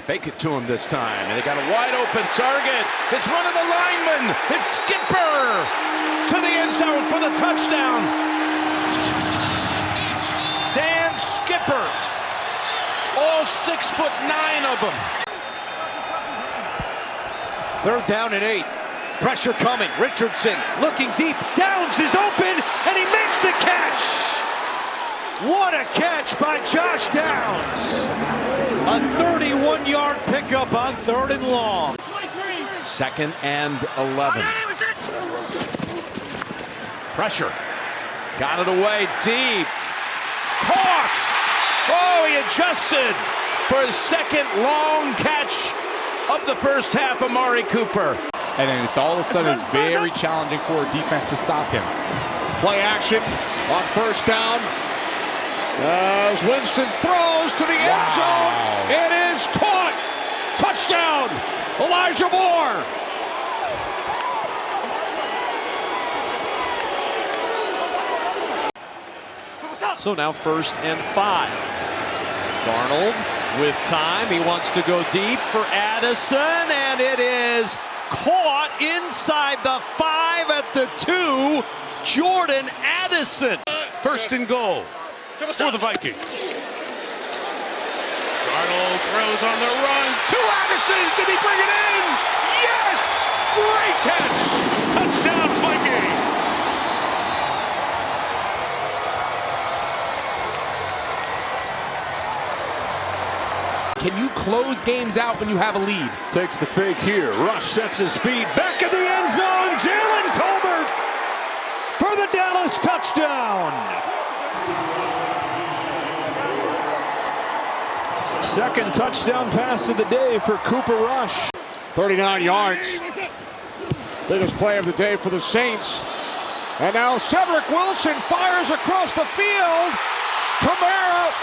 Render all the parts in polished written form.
Fake it to him this time, and they got a wide open target. It's one of the linemen. It's Skipper to the end zone for the touchdown. Dan Skipper, all 6'9" of them. 3rd down and 8. Pressure coming. Richardson looking deep. Downs is open, and he makes the catch. What a catch by Josh Downs. A 31-yard pickup on 3rd and long. 2nd and 11. Pressure. Got it away deep. Caught. Oh, he adjusted for his 2nd long catch of the first half. Amari Cooper. And then it's all of a sudden it's very challenging for a defense to stop him. Play action on 1st down. As Winston throws to the end zone, it is caught. Touchdown, Elijah Moore. So now 1st and 5. Darnold with time. He wants to go deep for Addison, and it is caught inside the 5 at the 2. Jordan Addison. 1st and goal for the Vikings. Darnold throws on the run to Addison. Did he bring it in? Yes! Great catch! Touchdown, Vikings! Can you close games out when you have a lead? Takes the fake here. Rush sets his feet. Back in the end zone. Jalen Tolbert for the Dallas touchdown. 2nd touchdown pass of the day for Cooper Rush. 39 yards. Biggest play of the day for the Saints. And now Cedric Wilson fires across the field. Kamara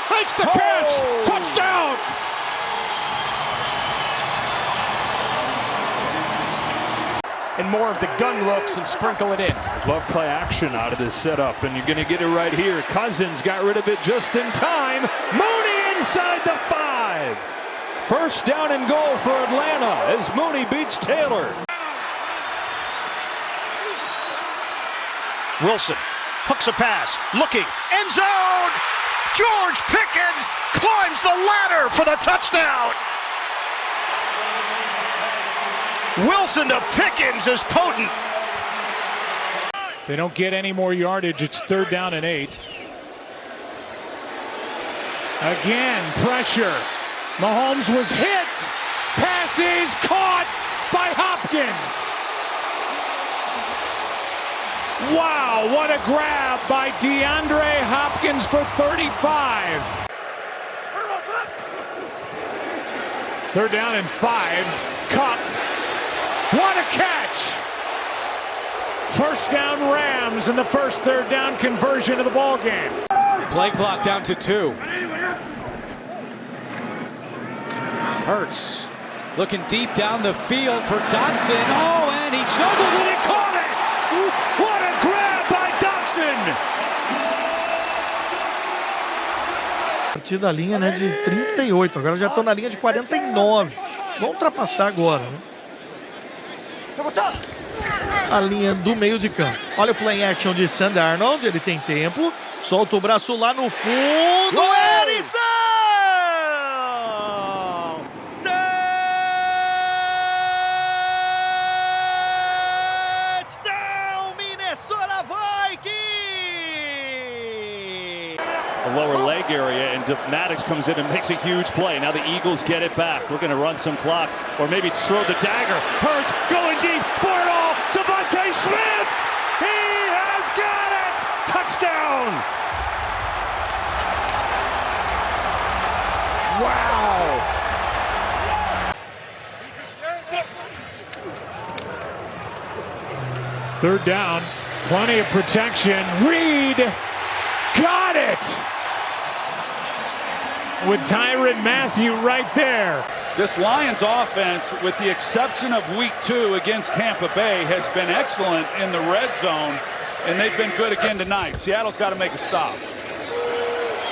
makes the catch. Touchdown. And more of the gun looks and sprinkle it in. Love play action out of this setup, and you're going to get it right here. Cousins got rid of it just in time. Mooney inside the 5. 1st down and goal for Atlanta as Mooney beats Taylor. Wilson hooks a pass, looking, end zone. George Pickens climbs the ladder for the touchdown. Wilson to Pickens is potent. They don't get any more yardage. It's 3rd down and 8. Again, pressure. Mahomes was hit. Pass is caught by Hopkins. Wow, what a grab by DeAndre Hopkins for 35. 3rd down and 5. Cup. What a catch! 1st down Rams in the first 3rd down conversion of the ball game. Play clock down to 2. Hurts looking deep down the field for Dotson. Oh, and he juggled it and caught it! What a grab by Dotson! A partir da linha, né, de 38, agora já estão na linha de 49. Vão ultrapassar agora, né? A linha do meio de campo. Olha o play action de Sam Darnold, ele tem tempo. Solta o braço lá no fundo. Erisson! Touchdown, Minnesota Vikings! The lower leg area, and Maddox comes in and makes a huge play. Now the Eagles get it back. We're going to run some clock, or maybe throw the dagger. Hurts going deep for it all. Devontae Smith! He has got it! Touchdown! Wow! 3rd down, plenty of protection. Reed got it! With Tyrann Mathieu right there. This Lions offense, with the exception of week 2 against Tampa Bay, has been excellent in the red zone, and they've been good again tonight. Seattle's got to make a stop.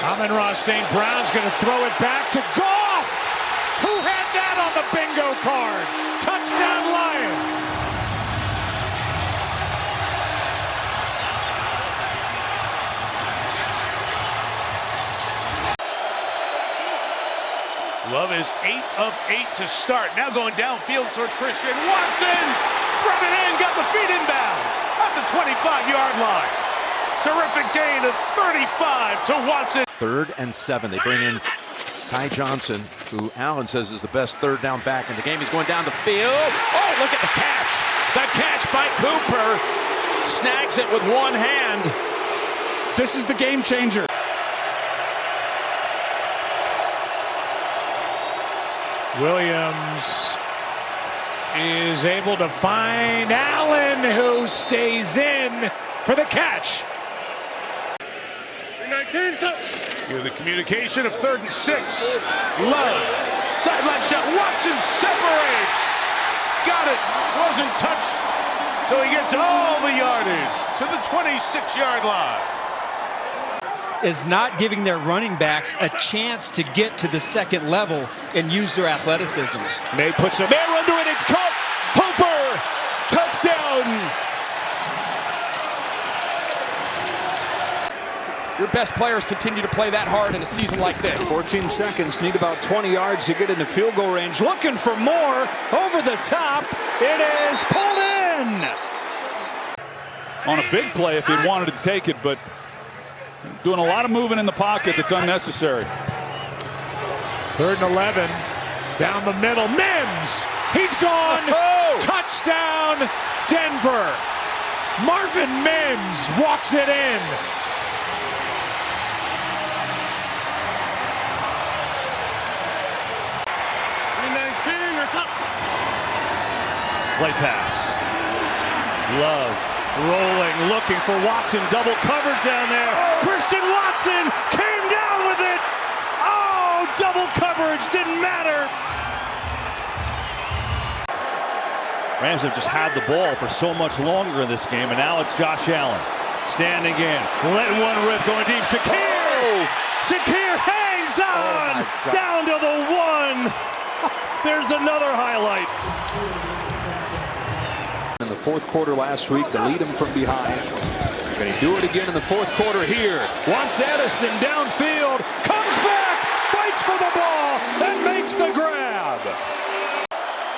Amon-Ra St. Brown's going to throw it back to Goff. Who had that on the bingo card? Touchdown Lions. Love is 8 of 8 to start. Now going downfield towards Christian Watson. Brought it in, got the feet inbounds at the 25-yard line. Terrific gain of 35 to Watson. 3rd and 7. They bring in Ty Johnson, who Allen says is the best third down back in the game. He's going down the field. Oh, look at the catch. The catch by Cooper. Snags it with one hand. This is the game changer. Williams is able to find Allen, who stays in for the catch. Here the communication of 3rd and 6. Love. Sideline shot. Watson separates. Got it. Wasn't touched. So he gets all the yardage to the 26-yard line. Is not giving their running backs a chance to get to the second level and use their athleticism. May puts a man under it. It's caught. Hooper. Touchdown. Your best players continue to play that hard in a season like this. 14 seconds. Need about 20 yards to get into field goal range. Looking for more. Over the top. It is pulled in. On a big play if he'd wanted to take it, but doing a lot of moving in the pocket that's unnecessary. 3rd and 11. Down the middle. Mims. He's gone. Oh. Touchdown, Denver. Marvin Mims walks it in. Play pass. Love rolling, looking for Watson. Double coverage down there. Christian Watson came down with it. Oh, double coverage didn't matter. Rams have just had the ball for so much longer in this game, and now it's Josh Allen standing in, letting one rip, going deep. Shakir! Shakir hangs on down to the 1. There's another highlight. In the fourth quarter last week to lead him from behind. Going to do it again in the fourth quarter here. Wants Addison downfield, comes back, fights for the ball, and makes the grab.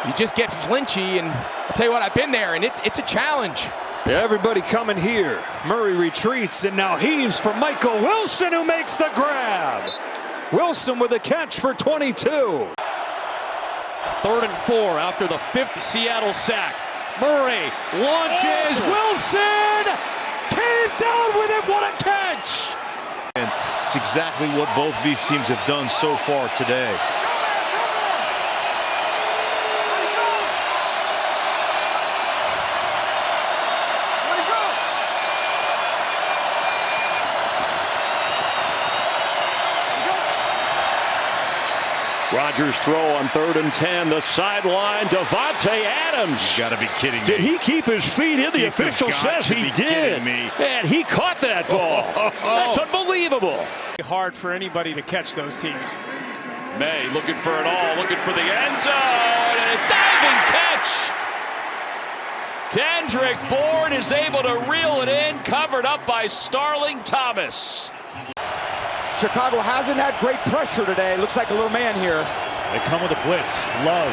You just get flinchy, and I'll tell you what, I've been there, and it's a challenge. Everybody coming here. Murray retreats and now heaves for Michael Wilson, who makes the grab. Wilson with a catch for 22. 3rd and 4 after the 5th Seattle sack. Murray launches. Wilson came down with it. What a catch! And it's exactly what both of these teams have done so far today. Rodgers throw on 3rd and 10. The sideline. Davante Adams. You got to be kidding me. Did he keep his feet in? The official says he did. And he caught that ball. That's unbelievable. Hard for anybody to catch those teams. May looking for it all. Looking for the end zone. And a diving catch. Kendrick Bourne is able to reel it in. Covered up by Starling Thomas. Chicago hasn't had great pressure today. Looks like a little man here. They come with a blitz. Love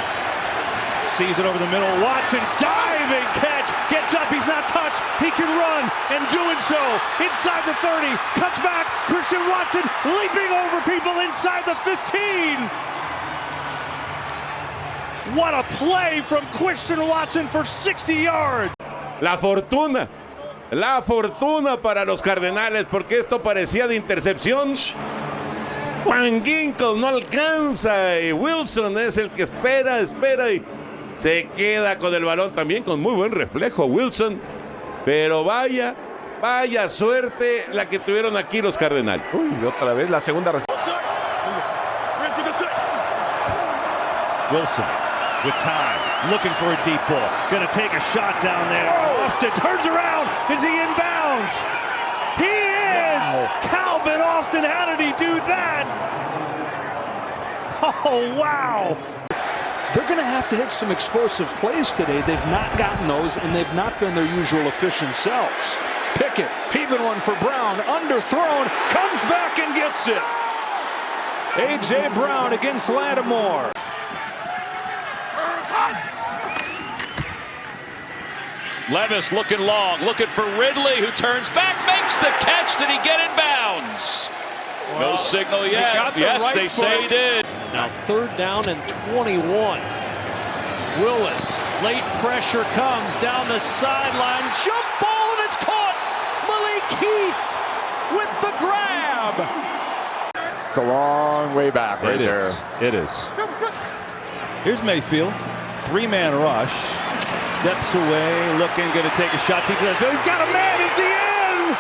sees it over the middle. Watson diving catch. Gets up. He's not touched. He can run and doing so inside the 30. Cuts back. Christian Watson leaping over people inside the 15. What a play from Christian Watson for 60 yards. La fortuna para los Cardenales, porque esto parecía de intercepción. Juan Ginkel no alcanza y Wilson es el que espera y se queda con el balón también con muy buen reflejo Wilson, pero vaya suerte la que tuvieron aquí los Cardenales. Y otra vez la segunda Wilson with time, looking for a deep ball. Gonna take a shot down there. Austin turns around. Is he inbounds? He is! Calvin Austin, how did he do that? Oh, wow. They're going to have to hit some explosive plays today. They've not gotten those, and they've not been their usual efficient selves. Pickett, even one for Brown, underthrown, comes back and gets it. A.J. Brown against Lattimore. Levis looking long, looking for Ridley, who turns back, makes the catch. Did he get in bounds? No signal yet. Yes, they say he did. Now 3rd down and 21. Willis, late pressure comes down the sideline. Jump ball, and it's caught. Malik Heath with the grab. It's a long way back right there. It is. Here's Mayfield. 3-man rush. Steps away, looking, going to take a shot. He's got a man. Is he in?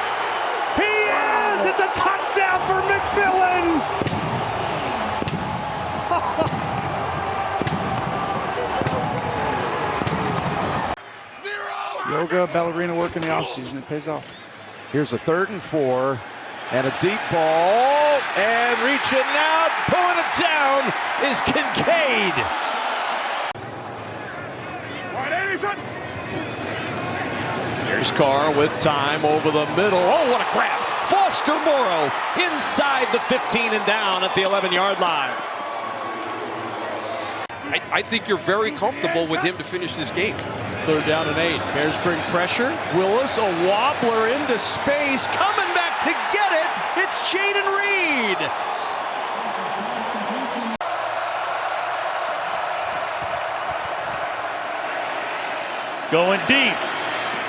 He is! It's a touchdown for McMillan! Yoga, ballerina work in the offseason. It pays off. Here's a 3rd and 4. And a deep ball. And reaching out, pulling it down is Kincaid. Here's Carr with time over the middle. Oh, what a grab. Foster Morrow inside the 15 and down at the 11-yard line. I think you're very comfortable with him to finish this game. 3rd down and 8. Bears bring pressure. Willis, a wobbler into space. Coming back to get it. It's Jaden Reed. Going deep.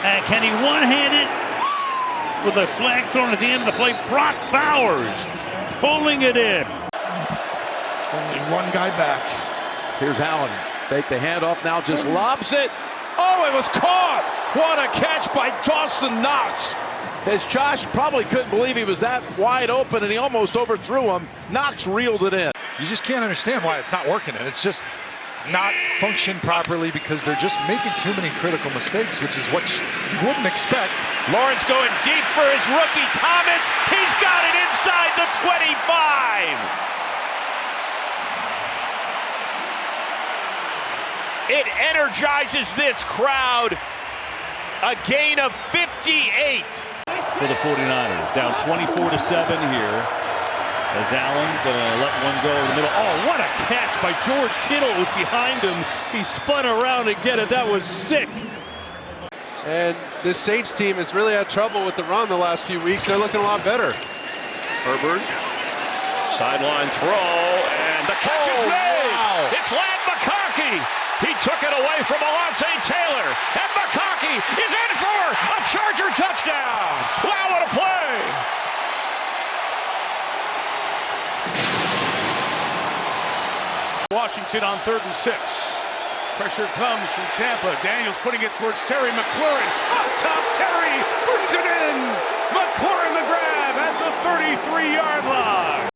And can he one-hand it with a flag thrown at the end of the play? Brock Bowers pulling it in. Only one guy back. Here's Allen. Fake the handoff, now just lobs it. Oh, it was caught. What a catch by Dawson Knox. As Josh probably couldn't believe he was that wide open, and he almost overthrew him. Knox reeled it in. You just can't understand why it's not working, and it's just not functioned properly because they're just making too many critical mistakes, which is what you wouldn't expect. Lawrence going deep for his rookie Thomas. He's got it inside the 25. It energizes this crowd. A gain of 58. For the 49ers, down 24-7 here. As Allen gonna let one go in the middle. Oh, what a catch by George Kittle. It was behind him. He spun around to get it. That was sick. And this Saints team has really had trouble with the run the last few weeks. They're looking a lot better. Herbert, sideline throw, and the catch is made. Wow. It's Ladd McConkey. He took it away from Alontae Taylor, and McConkey is in for a Charger touchdown. Wow, what a play. Washington on 3rd and 6. Pressure comes from Tampa. Daniels putting it towards Terry McLaurin. Up top, Terry brings it in. McLaurin the grab at the 33-yard line.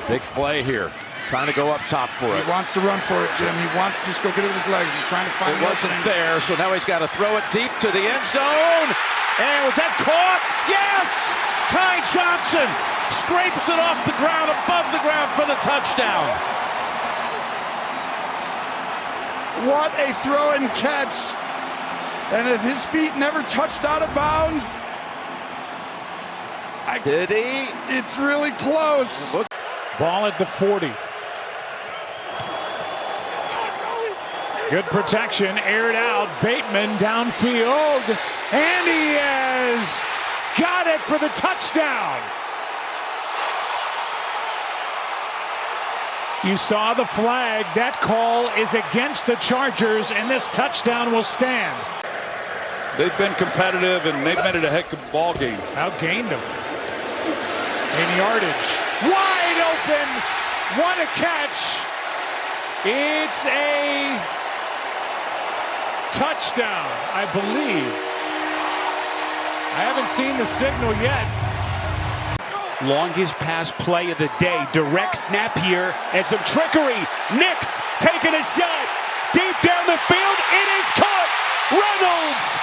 Big play here. Trying to go up top for it. He wants to run for it, Jim. He wants to just go get it with his legs. He's trying to find it. It wasn't there, so now he's got to throw it deep to the end zone. And was that caught? Yes! Ty Johnson scrapes it off the ground, above the ground for the touchdown. What a throw and catch. And if his feet never touched out of bounds. Did he? It's really close. Ball at the 40. Good protection, aired out. Bateman downfield. And he has got it for the touchdown. You saw the flag. That call is against the Chargers, and this touchdown will stand. They've been competitive, and they've made it a heck of a ball game. Outgained him in yardage. Wide open. What a catch. It's a touchdown, I believe. I haven't seen the signal yet. Longest pass play of the day. Direct snap here and some trickery. Nix taking a shot. Deep down the field. It is caught. Reynolds.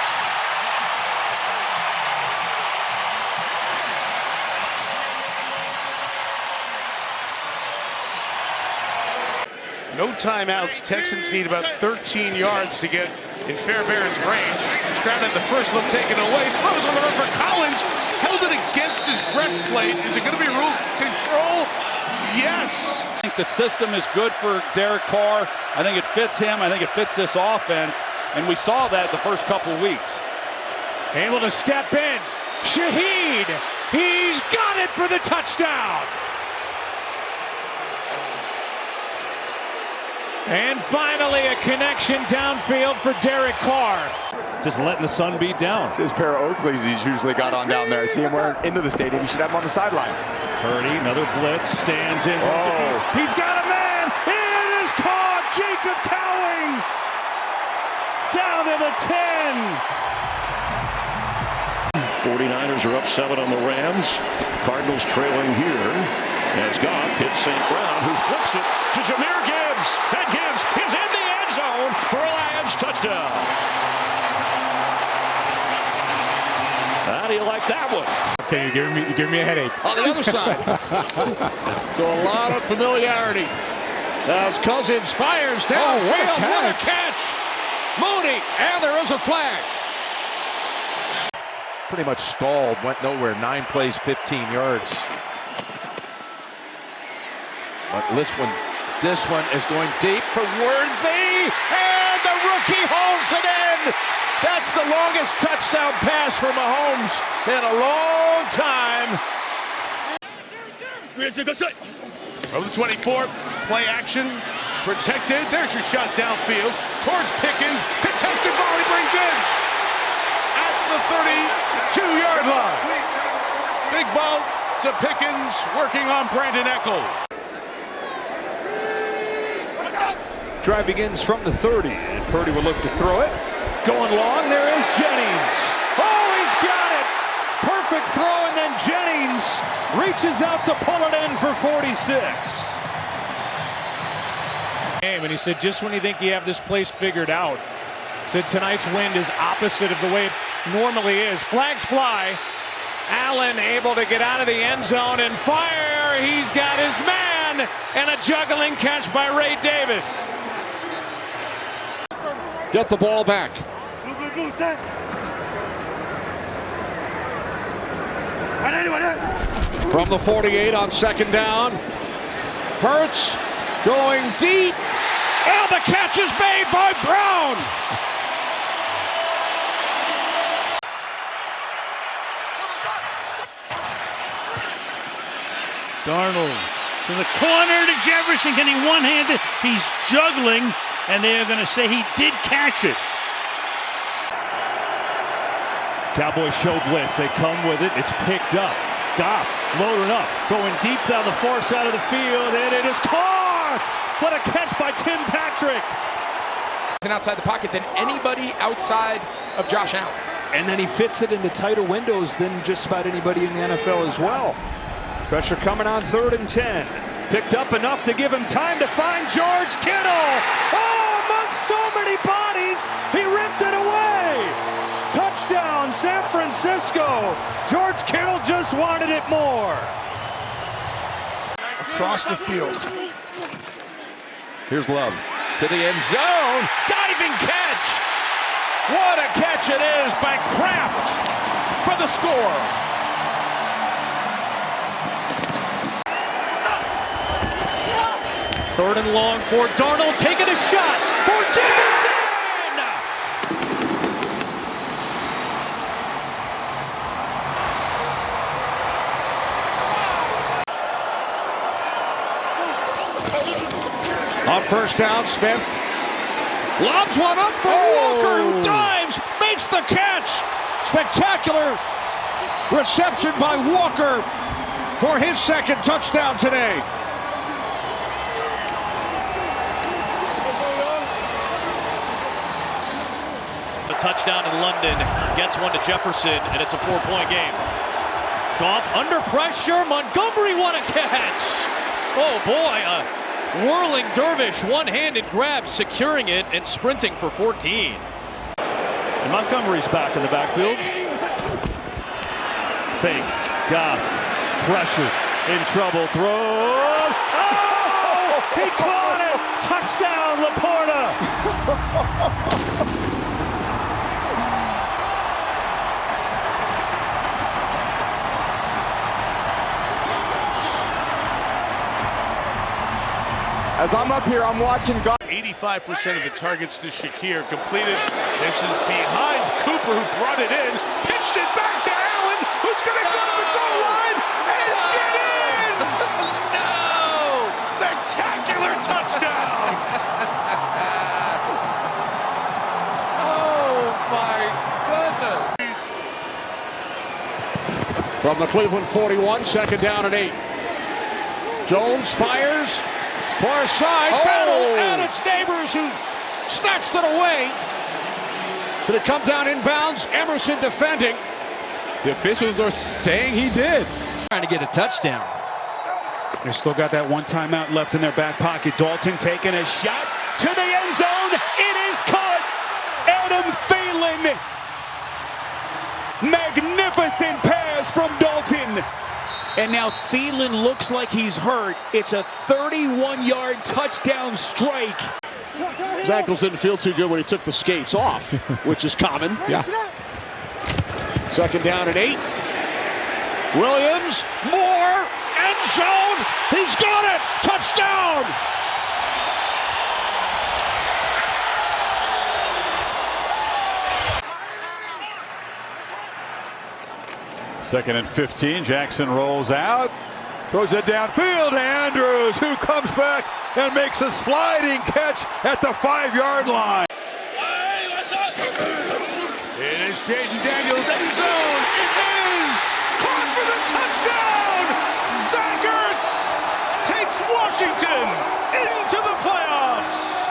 No timeouts. Texans need about 13 yards to get in Fairbairn's range. Stroud had the first look taken away. Throws on the run for Collins. Held it against his breastplate. Is it going to be rule control? Yes. I think the system is good for Derek Carr. I think it fits him. I think it fits this offense. And we saw that the first couple of weeks. Able to step in. Shaheed. He's got it for the touchdown. And finally a connection downfield for Derek Carr. Just letting the sun beat down. It's his pair of Oakleys he's usually got on down there. See him wearing into the stadium. You should have him on the sideline. Purdy, another blitz, stands in. Oh. He's got a man. It is caught. Jacob Cowing. Down to the 10. 49ers are up 7 on the Rams. Cardinals trailing here as Goff hits St. Brown, who flips it to Jahmyr Gibbs. And Gibbs is in the end zone for a Lions touchdown. How do you like that one? Okay, you're giving me a headache. On the other side. So a lot of familiarity. As Cousins fires down. Oh, what a catch. Mooney, and there is a flag. Pretty much stalled, went nowhere. 9 plays, 15 yards. But this one is going deep for Worthy, and the rookie hauls it in. That's the longest touchdown pass for Mahomes in a long time. Over the 24, play action, protected. There's your shot downfield towards Pickens. Contested volley brings in at the 32-yard line. Big ball to Pickens, working on Brandon Eckel. Drive begins from the 30, and Purdy will look to throw it. Going long, there is Jennings. Oh, he's got it! Perfect throw, and then Jennings reaches out to pull it in for 46. And he said, just when you think you have this place figured out, said tonight's wind is opposite of the way it normally is. Flags fly. Allen able to get out of the end zone and fire. He's got his man, and a juggling catch by Ray Davis. Get the ball back. From the 48 on second down. Hurts going deep. And the catch is made by Brown. Darnold to the corner to Jefferson. Can he one-hand it? He's juggling, and they are going to say he did catch it. Cowboys show blitz. They come with it. It's picked up. Goff loading up. Going deep down the far side of the field. And it is caught! What a catch by Tim Patrick. And outside the pocket than anybody outside of Josh Allen. And then he fits it into tighter windows than just about anybody in the NFL as well. Pressure coming on 3rd and 10. Picked up enough to give him time to find George Kittle. Oh, amongst so many bodies, he ripped it away. Touchdown, San Francisco. George Kittle just wanted it more. Across the field. Here's Love to the end zone. Diving catch. What a catch it is by Kraft for the score. Third and long for Darnold, taking a shot for Jefferson! On first down, Smith lobs one up for Walker, who dives, makes the catch. Spectacular reception by Walker for his second touchdown today. A touchdown in London, gets one to Jefferson, and it's a 4-point game. Goff under pressure, Montgomery, what a catch! Oh boy, whirling dervish, one-handed grab, securing it and sprinting for 14. And Montgomery's back in the backfield. Fake, Goff, pressure, in trouble, throw. Oh! He caught it. Touchdown, Laporta. As I'm up here, I'm watching. 85% of the targets to Shakir completed. This is behind Cooper, who brought it in, pitched it back to Allen, who's going to go to the goal line and get in! No! Spectacular touchdown! Oh my goodness! From the Cleveland 41, second down and 8. Jones fires. Far side, battle, and it's Neighbors who snatched it away. Did it come down inbounds? Emerson defending. The officials are saying he did. Trying to get a touchdown. They still got that one timeout left in their back pocket. Dalton taking a shot to the end zone. It is caught. Adam Thielen. Magnificent pass from Dalton. And now Thielen looks like he's hurt. It's a 31-yard touchdown strike. His ankles didn't feel too good when he took the skates off, which is common. Yeah. Second down and 8. Williams, more, end zone. He's got it. Touchdown. Second and 15. Jackson rolls out. Throws it downfield. Andrews, who comes back and makes a sliding catch at the 5-yard line. It is Jaden Daniels, end zone. It is caught for the touchdown. Zach Ertz takes Washington into the playoffs.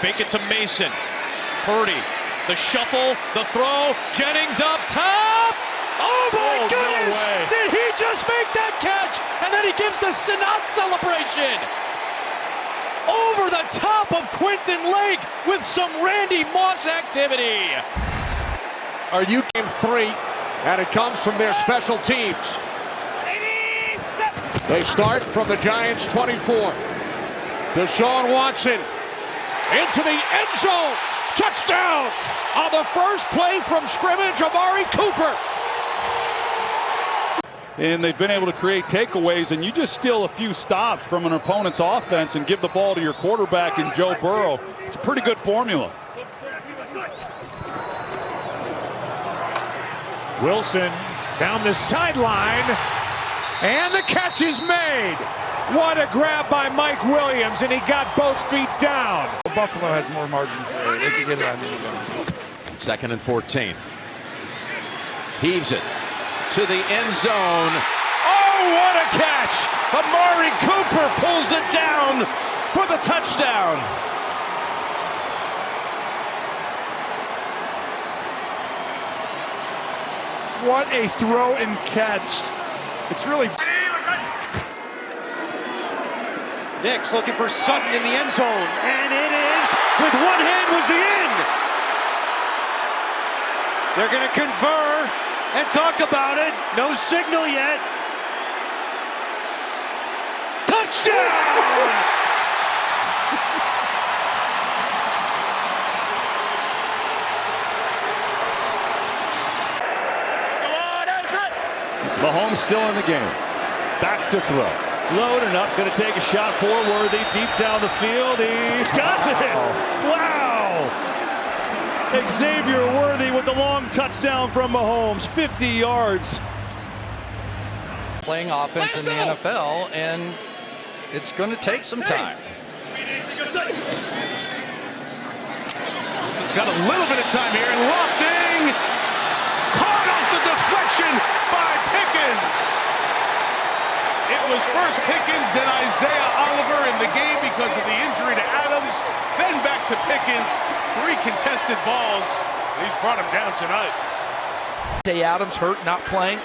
Fake it to Mason. Purdy. The shuffle, the throw, Jennings up top. Oh my goodness! No way. Did he just make that catch? And then he gives the Sinat celebration. Over the top of Quentin Lake with some Randy Moss activity. Are you game 3? And it comes from their special teams. They start from the Giants 24. Deshaun Watson into the end zone. Touchdown! On the first play from scrimmage, Amari Cooper. And they've been able to create takeaways, and you just steal a few stops from an opponent's offense and give the ball to your quarterback in Joe Burrow. It's a pretty good formula. Wilson down the sideline, and the catch is made. What a grab by Mike Williams, and he got both feet down. Buffalo has more margin for error. They can get around anybody. Second and 14. Heaves it to the end zone. Oh, what a catch! Amari Cooper pulls it down for the touchdown. What a throw and catch. It's really... Nix looking for Sutton in the end zone, and it is, with one hand was he in. They're going to confer and talk about it. No signal yet. Touchdown! Mahomes still in the game. Back to throw. Loading up, going to take a shot for Worthy deep down the field. He's got it! Wow! Xavier Worthy with the long touchdown from Mahomes, 50 yards. Playing offense in the NFL, and it's going to take some time. It's got a little bit of time here, and Lofting caught off the deflection by Pickens. It was first Pickens, then Isaiah Oliver in the game because of the injury to Adams. Then back to Pickens. 3 contested balls. He's brought him down tonight. Adams hurt, not playing.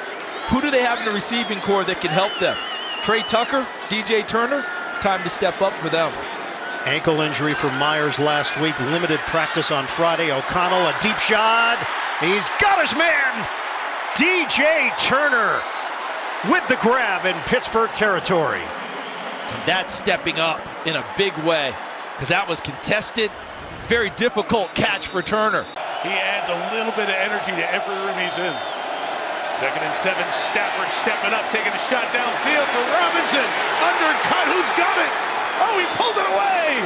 Who do they have in the receiving core that can help them? Trey Tucker, DJ Turner, time to step up for them. Ankle injury for Myers last week. Limited practice on Friday. O'Connell, a deep shot. He's got his man. DJ Turner with the grab in Pittsburgh territory. And that's stepping up in a big way because that was contested. Very difficult catch for Turner. He adds a little bit of energy to every room he's in. 2nd and 7, Stafford stepping up, taking a shot downfield for Robinson. Undercut, who's got it? Oh, he pulled it away!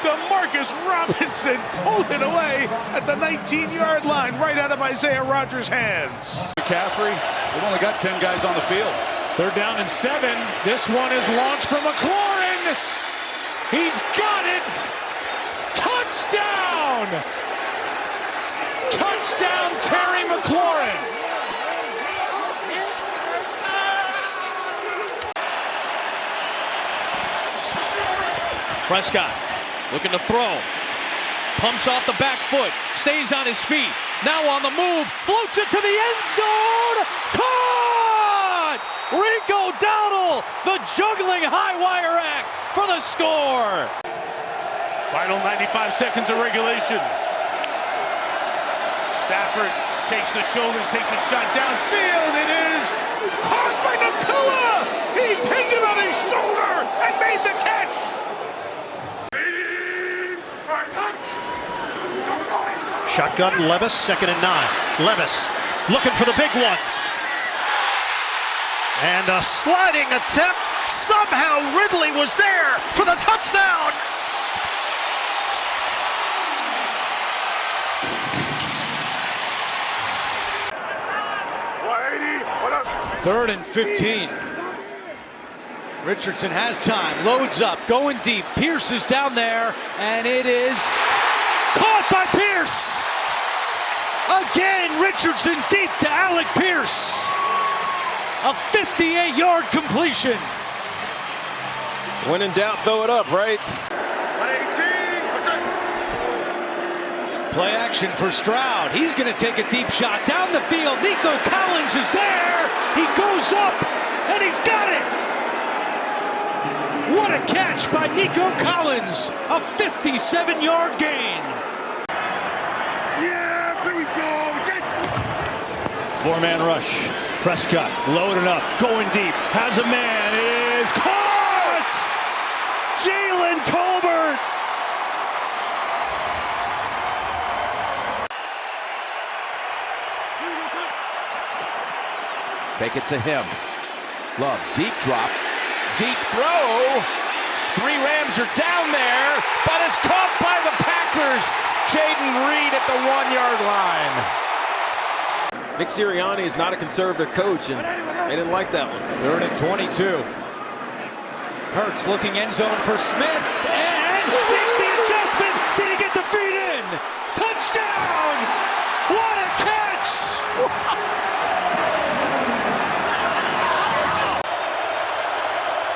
DeMarcus Robinson pulled it away at the 19-yard line, right out of Isaiah Rodgers' hands. McCaffrey, they've only got 10 guys on the field. 3rd down and 7. This one is launched from McLaurin. He's got it! Touchdown! Touchdown, Terry McLaurin! Prescott looking to throw. Pumps off the back foot. Stays on his feet. Now on the move. Floats it to the end zone. Caught! Rico Dowdle, the juggling high wire act for the score. Final 95 seconds of regulation. Stafford takes the shoulders, takes a shot downfield. It is caught by Nakua. He pinned him on his shoulder and made the catch. Shotgun, Levis, 2nd and 9. Levis looking for the big one. And a sliding attempt. Somehow Ridley was there for the touchdown. Third and 15. Richardson has time, loads up, going deep. Pierce is down there, and it is caught by Pierce. Again, Richardson deep to Alec Pierce. A 58-yard completion. When in doubt, throw it up, right? Play action for Stroud. He's going to take a deep shot down the field. Nico Collins is there. He goes up, and he's got it. What a catch by Nico Collins. A 57-yard gain. Yeah, here we go. 4-man rush. Prescott loaded up, going deep, has a man, is caught! Jalen Tolbert! Take it to him. Love, deep drop, deep throw. 3 Rams are down there, but it's caught by the Packers. Jaden Reed at the 1-yard line. Nick Sirianni is not a conservative coach, and they didn't like that one. 3rd and 22. Hurts looking end zone for Smith, and makes the adjustment. Did he get the feet in? Touchdown! What a catch!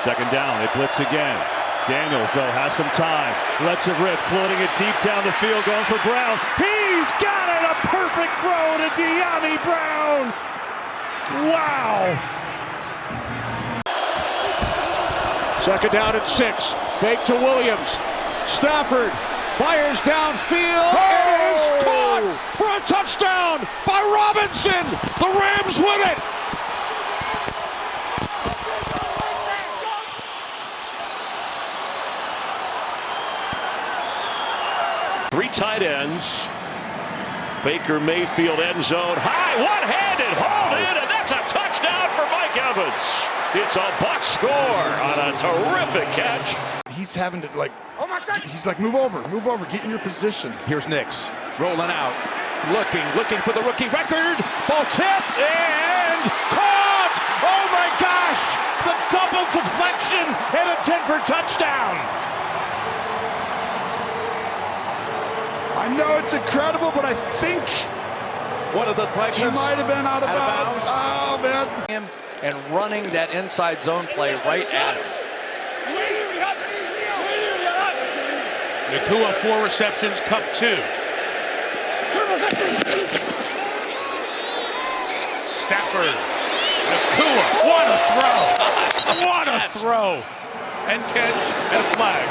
Second down, they blitz again. Daniels, though, has some time. Lets it rip, floating it deep down the field, going for Brown. He's got it! A perfect throw to De'Ami Brown! Wow! 2nd down and 6. Fake to Williams. Stafford fires downfield. It is caught for a touchdown by Robinson. The Rams win it. Three tight ends. Baker Mayfield end zone. High, one-handed, hauled in, and that's a touchdown for Mike Evans. It's a Bucs score on a terrific catch. He's having to he's like, move over, get in your position. Here's Nix, rolling out, looking for the rookie record. Ball tipped and caught! Oh my gosh! The double deflection and a Denver touchdown. I know it's incredible, but I think one of the deflections. He might have been out of bounds. Oh, man. And running that inside zone play right at him. Nakua 4 receptions, Cup 2. Stafford. Nakua. What a throw. What a throw. And catch and a flag.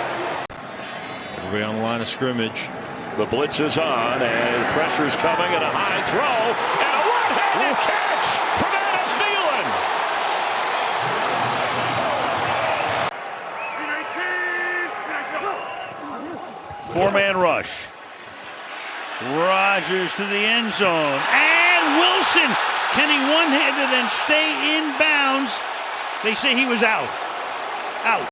Everybody on the line of scrimmage. The blitz is on, and pressure's coming, and a high throw, and a one-handed catch from Adam Thielen. Four-man rush. Rodgers to the end zone. And Wilson. Can he one-handed and stay in bounds? They say he was out. Out.